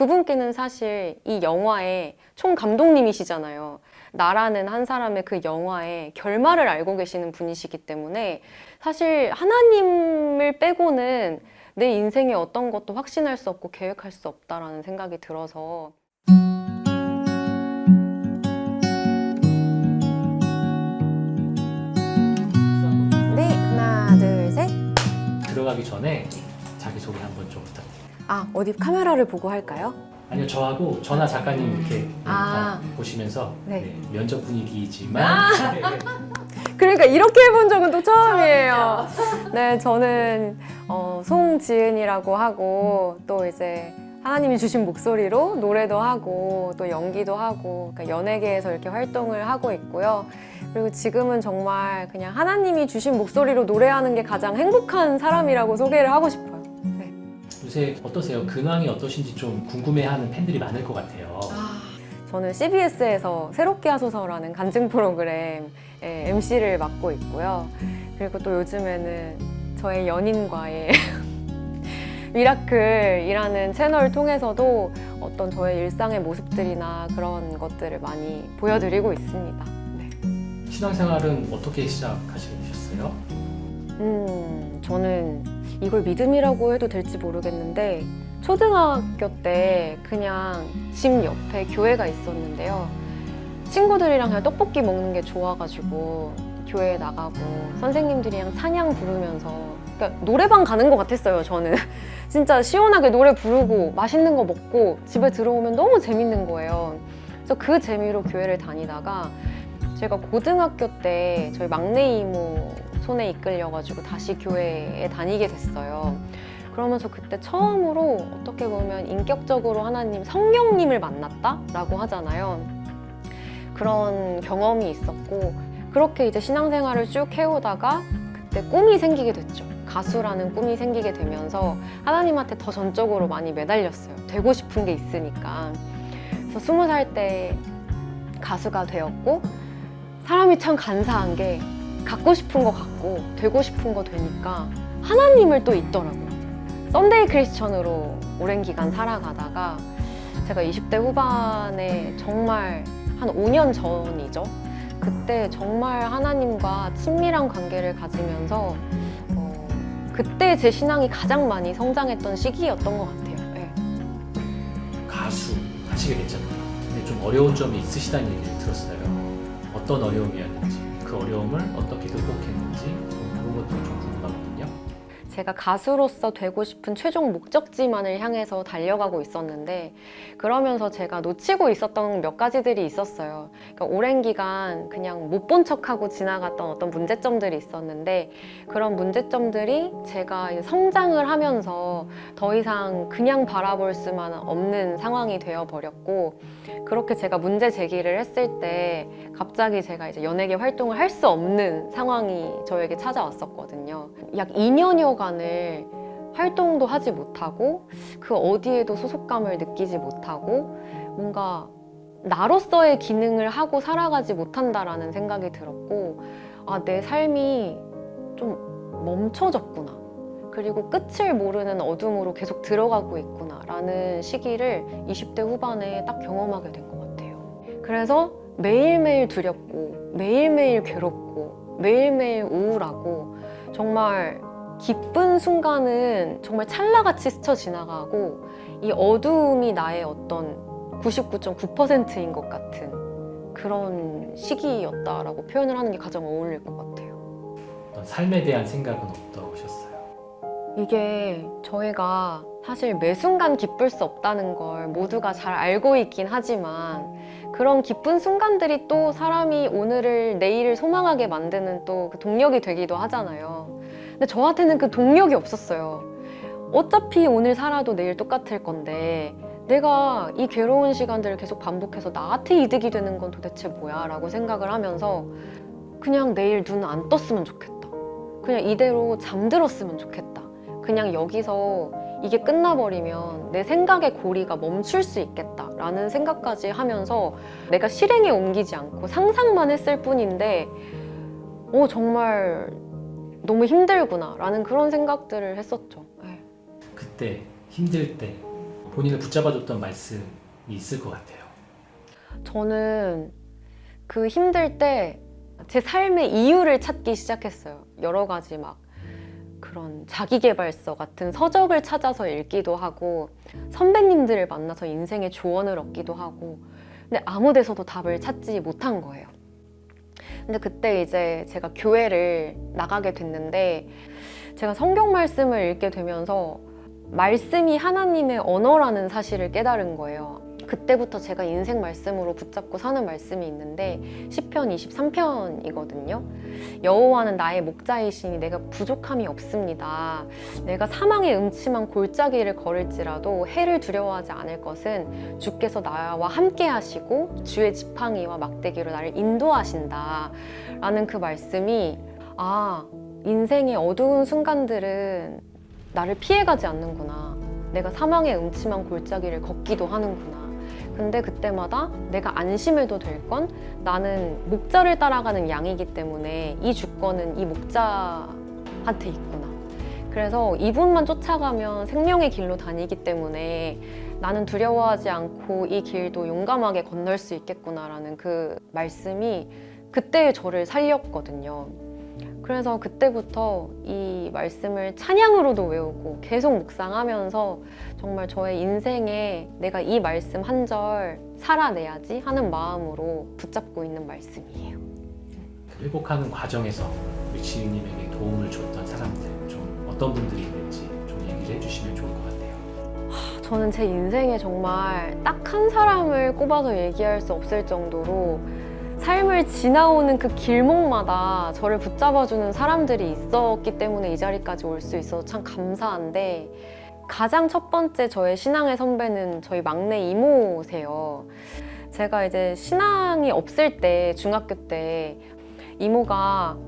그분께는 사실 이 영화의 총 감독님이시잖아요. 나라는 한 사람의 그 영화의 결말을 알고 계시는 분이시기 때문에 사실 하나님을 빼고는 내 인생의 어떤 것도 확신할 수 없고 계획할 수 없다라는 생각이 들어서 네, 하나, 둘, 셋. 들어가기 전에 자기소개 한번 좀 부탁드립니다. 아, 어디 카메라를 보고 할까요? 아니요, 저하고 전화 작가님 이렇게 아. 보시면서 네. 면접 분위기지만 네. 그러니까 이렇게 해본 적은 또 처음이에요. 네, 저는 송지은이라고 하고 또 이제 하나님이 주신 목소리로 노래도 하고 또 연기도 하고 그러니까 연예계에서 이렇게 활동을 하고 있고요. 그리고 지금은 정말 그냥 하나님이 주신 목소리로 노래하는 게 가장 행복한 사람이라고 소개를 하고 싶어요. 네. 요새 어떠세요? 근황이 어떠신지 좀 궁금해하는 팬들이 많을 것 같아요. 저는 CBS에서 새롭게 하소서라는 간증 프로그램의 MC를 맡고 있고요. 그리고 또 요즘에는 저의 연인과의 미라클이라는 채널을 통해서도 어떤 저의 일상의 모습들이나 그런 것들을 많이 보여드리고 있습니다. 네. 신앙생활은 어떻게 시작하시게 되셨어요? 저는 이걸 믿음이라고 해도 될지 모르겠는데 초등학교 때 그냥 집 옆에 교회가 있었는데요. 친구들이랑 그냥 떡볶이 먹는 게 좋아가지고 교회에 나가고 선생님들이랑 찬양 부르면서 그러니까 노래방 가는 것 같았어요, 저는. 진짜 시원하게 노래 부르고 맛있는 거 먹고 집에 들어오면 너무 재밌는 거예요. 그래서 그 재미로 교회를 다니다가 제가 고등학교 때 저희 막내 이모 손에 이끌려가지고 다시 교회에 다니게 됐어요. 그러면서 그때 처음으로 어떻게 보면 인격적으로 하나님, 성령님을 만났다라고 하잖아요. 그런 경험이 있었고 그렇게 이제 신앙생활을 쭉 해오다가 그때 꿈이 생기게 됐죠. 가수라는 꿈이 생기게 되면서 하나님한테 더 전적으로 많이 매달렸어요. 되고 싶은 게 있으니까. 그래서 20살 때 가수가 되었고 사람이 참 간사한 게 갖고 싶은 거 갖고 되고 싶은 거 되니까 하나님을 또 잊더라고요. 썬데이 크리스천으로 오랜 기간 살아가다가 제가 20대 후반에 정말 한 5년 전이죠. 그때 정말 하나님과 친밀한 관계를 가지면서 그때 제 신앙이 가장 많이 성장했던 시기였던 것 같아요. 네. 가수 하시게 됐잖아요. 근데 좀 어려운 점이 있으시다는 얘기를 들었어요. 어떤 어려움이었는지, 그 어려움을 어떻게 극복했는지 그런 것도 좀 궁금하거든요. 제가 가수로서 되고 싶은 최종 목적지만을 향해서 달려가고 있었는데 그러면서 제가 놓치고 있었던 몇 가지들이 있었어요. 그러니까 오랜 기간 그냥 못 본 척하고 지나갔던 어떤 문제점들이 있었는데 그런 문제점들이 제가 이제 성장을 하면서 더 이상 그냥 바라볼 수만 없는 상황이 되어버렸고 그렇게 제가 문제 제기를 했을 때 갑자기 제가 이제 연예계 활동을 할 수 없는 상황이 저에게 찾아왔었거든요. 약 2년여간을 활동도 하지 못하고 그 어디에도 소속감을 느끼지 못하고 뭔가 나로서의 기능을 하고 살아가지 못한다라는 생각이 들었고 아, 내 삶이 좀 멈춰졌구나. 그리고 끝을 모르는 어둠으로 계속 들어가고 있구나 라는 시기를 20대 후반에 딱 경험하게 된 것 같아요. 그래서 매일매일 두렵고 매일매일 괴롭고 매일매일 우울하고 정말 기쁜 순간은 정말 찰나같이 스쳐 지나가고 이 어두움이 나의 어떤 99.9%인 것 같은 그런 시기였다라고 표현을 하는 게 가장 어울릴 것 같아요. 어떤 삶에 대한 생각은 어떠셨어요? 이게 저희가 사실 매 순간 기쁠 수 없다는 걸 모두가 잘 알고 있긴 하지만 그런 기쁜 순간들이 또 사람이 오늘을 내일을 소망하게 만드는 또 그 동력이 되기도 하잖아요. 근데 저한테는 그 동력이 없었어요. 어차피 오늘 살아도 내일 똑같을 건데 내가 이 괴로운 시간들을 계속 반복해서 나한테 이득이 되는 건 도대체 뭐야? 라고 생각을 하면서 그냥 내일 눈 안 떴으면 좋겠다. 그냥 이대로 잠들었으면 좋겠다. 그냥 여기서 이게 끝나버리면 내 생각의 고리가 멈출 수 있겠다라는 생각까지 하면서 내가 실행에 옮기지 않고 상상만 했을 뿐인데 정말 너무 힘들구나 라는 그런 생각들을 했었죠. 네. 그때 힘들 때 본인을 붙잡아줬던 말씀이 있을 것 같아요. 저는 그 힘들 때 제 삶의 이유를 찾기 시작했어요. 여러 가지 막 그런 자기계발서 같은 서적을 찾아서 읽기도 하고 선배님들을 만나서 인생의 조언을 얻기도 하고 근데 아무 데서도 답을 찾지 못한 거예요. 근데 그때 이제 제가 교회를 나가게 됐는데 제가 성경 말씀을 읽게 되면서 말씀이 하나님의 언어라는 사실을 깨달은 거예요. 그때부터 제가 인생 말씀으로 붙잡고 사는 말씀이 있는데 시편 23편이거든요. 여호와는 나의 목자이시니 내가 부족함이 없습니다. 내가 사망의 음침한 골짜기를 걸을지라도 해를 두려워하지 않을 것은 주께서 나와 함께 하시고 주의 지팡이와 막대기로 나를 인도하신다 라는 그 말씀이 인생의 어두운 순간들은 나를 피해가지 않는구나. 내가 사망의 음침한 골짜기를 걷기도 하는구나. 근데 그때마다 내가 안심해도 될 건 나는 목자를 따라가는 양이기 때문에 이 주권은 이 목자한테 있구나. 그래서 이분만 쫓아가면 생명의 길로 다니기 때문에 나는 두려워하지 않고 이 길도 용감하게 건널 수 있겠구나라는 그 말씀이 그때의 저를 살렸거든요. 그래서 그때부터 이 말씀을 찬양으로도 외우고 계속 묵상하면서 정말 저의 인생에 내가 이 말씀 한 절 살아내야지 하는 마음으로 붙잡고 있는 말씀이에요. 회복하는 과정에서 우리 지은님에게 도움을 줬던 사람들 좀 어떤 분들이 있는지 좀 얘기를 해주시면 좋을 것 같아요. 저는 제 인생에 정말 딱 한 사람을 꼽아서 얘기할 수 없을 정도로 삶을 지나오는 그 길목마다 저를 붙잡아주는 사람들이 있었기 때문에 이 자리까지 올 수 있어서 참 감사한데 가장 첫 번째 저의 신앙의 선배는 저희 막내 이모세요. 제가 이제 신앙이 없을 때 중학교 때 이모가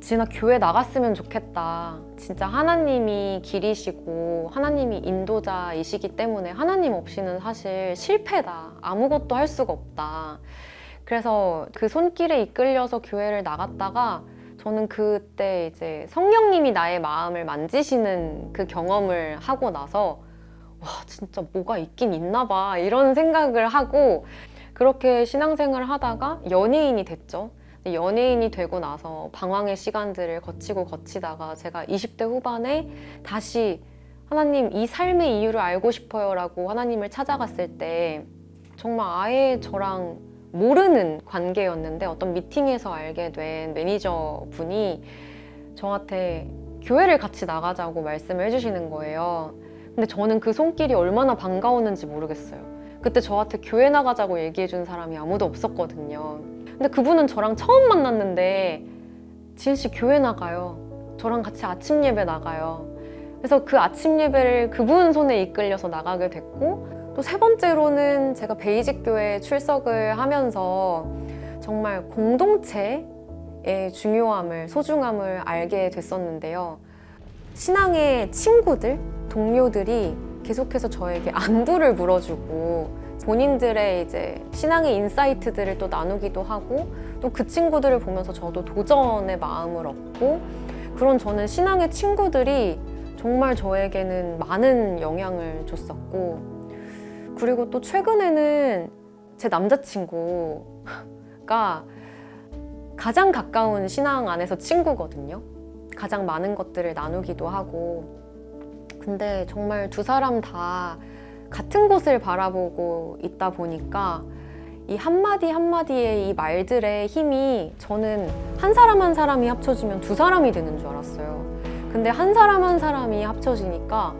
지은아 교회 나갔으면 좋겠다. 진짜 하나님이 길이시고 하나님이 인도자이시기 때문에 하나님 없이는 사실 실패다. 아무것도 할 수가 없다. 그래서 그 손길에 이끌려서 교회를 나갔다가 저는 그때 이제 성령님이 나의 마음을 만지시는 그 경험을 하고 나서 와 진짜 뭐가 있긴 있나 봐 이런 생각을 하고 그렇게 신앙생활을 하다가 연예인이 됐죠. 연예인이 되고 나서 방황의 시간들을 거치다가 제가 20대 후반에 다시 하나님 이 삶의 이유를 알고 싶어요 라고 하나님을 찾아갔을 때 정말 아예 저랑 모르는 관계였는데 어떤 미팅에서 알게 된 매니저분이 저한테 교회를 같이 나가자고 말씀을 해주시는 거예요. 근데 저는 그 손길이 얼마나 반가웠는지 모르겠어요. 그때 저한테 교회 나가자고 얘기해준 사람이 아무도 없었거든요. 근데 그분은 저랑 처음 만났는데 지은 씨 교회 나가요. 저랑 같이 아침 예배 나가요. 그래서 그 아침 예배를 그분 손에 이끌려서 나가게 됐고 또 세 번째로는 제가 베이직 교회에 출석을 하면서 정말 공동체의 중요함을 소중함을 알게 됐었는데요. 신앙의 친구들, 동료들이 계속해서 저에게 안부를 물어주고 본인들의 이제 신앙의 인사이트들을 또 나누기도 하고 또 그 친구들을 보면서 저도 도전의 마음을 얻고 그런 저는 신앙의 친구들이 정말 저에게는 많은 영향을 줬었고 그리고 또 최근에는 제 남자친구가 가장 가까운 신앙 안에서 친구거든요. 가장 많은 것들을 나누기도 하고 근데 정말 두 사람 다 같은 곳을 바라보고 있다 보니까 이 한마디 한마디의 이 말들의 힘이 저는 한 사람 한 사람이 합쳐지면 두 사람이 되는 줄 알았어요. 근데 한 사람 한 사람이 합쳐지니까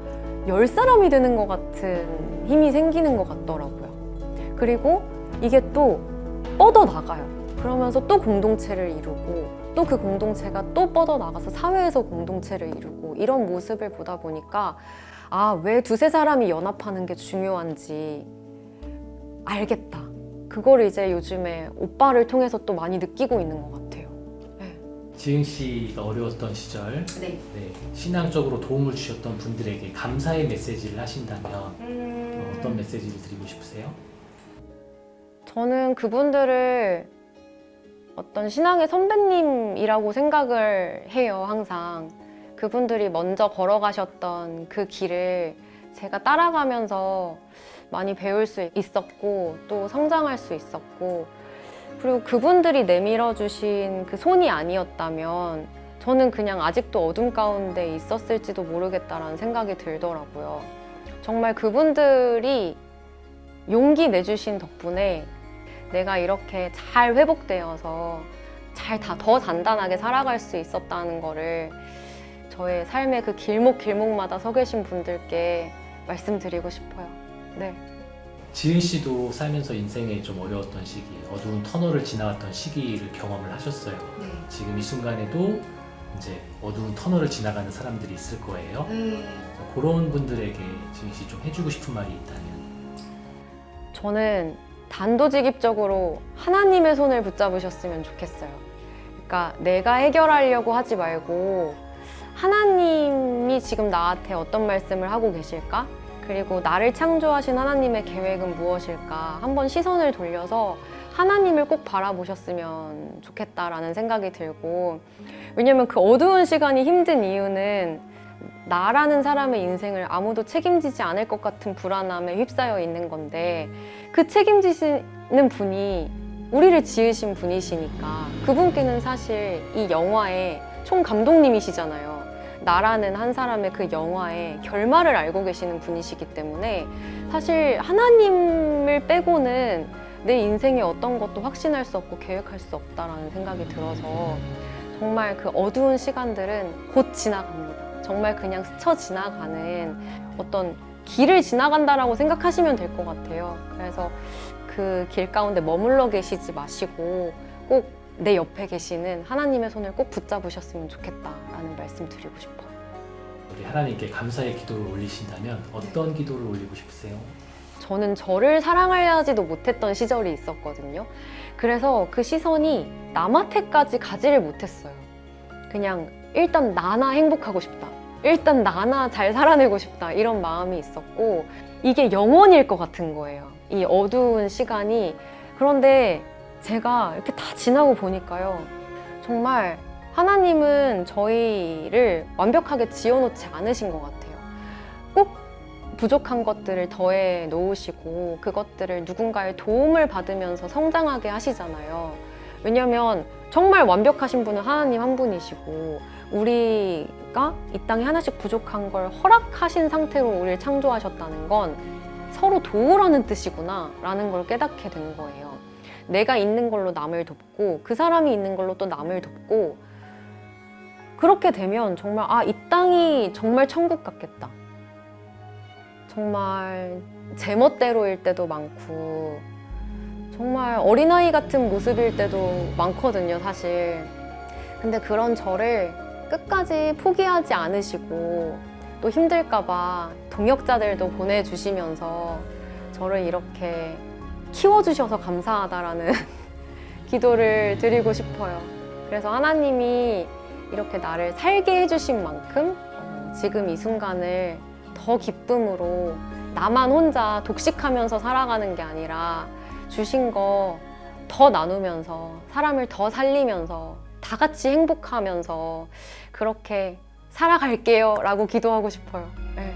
10사람이 되는 것 같은 힘이 생기는 것 같더라고요. 그리고 이게 또 뻗어나가요. 그러면서 또 공동체를 이루고 또 그 공동체가 또 뻗어나가서 사회에서 공동체를 이루고 이런 모습을 보다 보니까 왜 두세 사람이 연합하는 게 중요한지 알겠다. 그걸 이제 요즘에 오빠를 통해서 또 많이 느끼고 있는 것 같아요. 지은 씨가 어려웠던 시절 네. 신앙적으로 도움을 주셨던 분들에게 감사의 메시지를 하신다면 어떤 메시지를 드리고 싶으세요? 저는 그분들을 어떤 신앙의 선배님이라고 생각을 해요, 항상. 그분들이 먼저 걸어가셨던 그 길을 제가 따라가면서 많이 배울 수 있었고 또 성장할 수 있었고 그리고 그분들이 내밀어 주신 그 손이 아니었다면 저는 그냥 아직도 어둠 가운데 있었을지도 모르겠다라는 생각이 들더라고요. 정말 그분들이 용기 내주신 덕분에 내가 이렇게 잘 회복되어서 더 단단하게 살아갈 수 있었다는 거를 저의 삶의 그 길목길목마다 서 계신 분들께 말씀드리고 싶어요. 네. 지은 씨도 살면서 인생에 좀 어려웠던 시기, 어두운 터널을 지나갔던 시기를 경험을 하셨어요. 네. 지금 이 순간에도 이제 어두운 터널을 지나가는 사람들이 있을 거예요. 그런 분들에게 지은 씨 좀 해주고 싶은 말이 있다면? 저는 단도직입적으로 하나님의 손을 붙잡으셨으면 좋겠어요. 그러니까 내가 해결하려고 하지 말고 하나님이 지금 나한테 어떤 말씀을 하고 계실까? 그리고 나를 창조하신 하나님의 계획은 무엇일까? 한번 시선을 돌려서 하나님을 꼭 바라보셨으면 좋겠다라는 생각이 들고 왜냐면 그 어두운 시간이 힘든 이유는 나라는 사람의 인생을 아무도 책임지지 않을 것 같은 불안함에 휩싸여 있는 건데 그 책임지시는 분이 우리를 지으신 분이시니까 그분께는 사실 이 영화의 총 감독님이시잖아요. 나라는 한 사람의 그 영화의 결말을 알고 계시는 분이시기 때문에 사실 하나님을 빼고는 내 인생의 어떤 것도 확신할 수 없고 계획할 수 없다라는 생각이 들어서 정말 그 어두운 시간들은 곧 지나갑니다. 정말 그냥 스쳐 지나가는 어떤 길을 지나간다라고 생각하시면 될 것 같아요. 그래서 그 길 가운데 머물러 계시지 마시고 꼭 내 옆에 계시는 하나님의 손을 꼭 붙잡으셨으면 좋겠다라는 말씀 드리고 싶어요. 우리 하나님께 감사의 기도를 올리신다면 어떤 기도를 올리고 싶으세요? 저는 저를 사랑하지도 못했던 시절이 있었거든요. 그래서 그 시선이 남한테까지 가지를 못했어요. 그냥 일단 나나 행복하고 싶다. 일단 나나 잘 살아내고 싶다. 이런 마음이 있었고 이게 영원일 것 같은 거예요. 이 어두운 시간이. 그런데 제가 이렇게 다 지나고 보니까요. 정말 하나님은 저희를 완벽하게 지어놓지 않으신 것 같아요. 꼭 부족한 것들을 더해 놓으시고 그것들을 누군가의 도움을 받으면서 성장하게 하시잖아요. 왜냐면 정말 완벽하신 분은 하나님 한 분이시고 우리가 이 땅에 하나씩 부족한 걸 허락하신 상태로 우리를 창조하셨다는 건 서로 도우라는 뜻이구나 라는 걸 깨닫게 된 거예요. 내가 있는 걸로 남을 돕고 그 사람이 있는 걸로 또 남을 돕고 그렇게 되면 정말 이 땅이 정말 천국 같겠다. 정말 제멋대로일 때도 많고 정말 어린아이 같은 모습일 때도 많거든요, 사실. 근데 그런 저를 끝까지 포기하지 않으시고 또 힘들까봐 동역자들도 보내주시면서 저를 이렇게 키워주셔서 감사하다라는 기도를 드리고 싶어요. 그래서 하나님이 이렇게 나를 살게 해주신 만큼 지금 이 순간을 더 기쁨으로 나만 혼자 독식하면서 살아가는 게 아니라 주신 거 더 나누면서 사람을 더 살리면서 다 같이 행복하면서 그렇게 살아갈게요 라고 기도하고 싶어요. 네.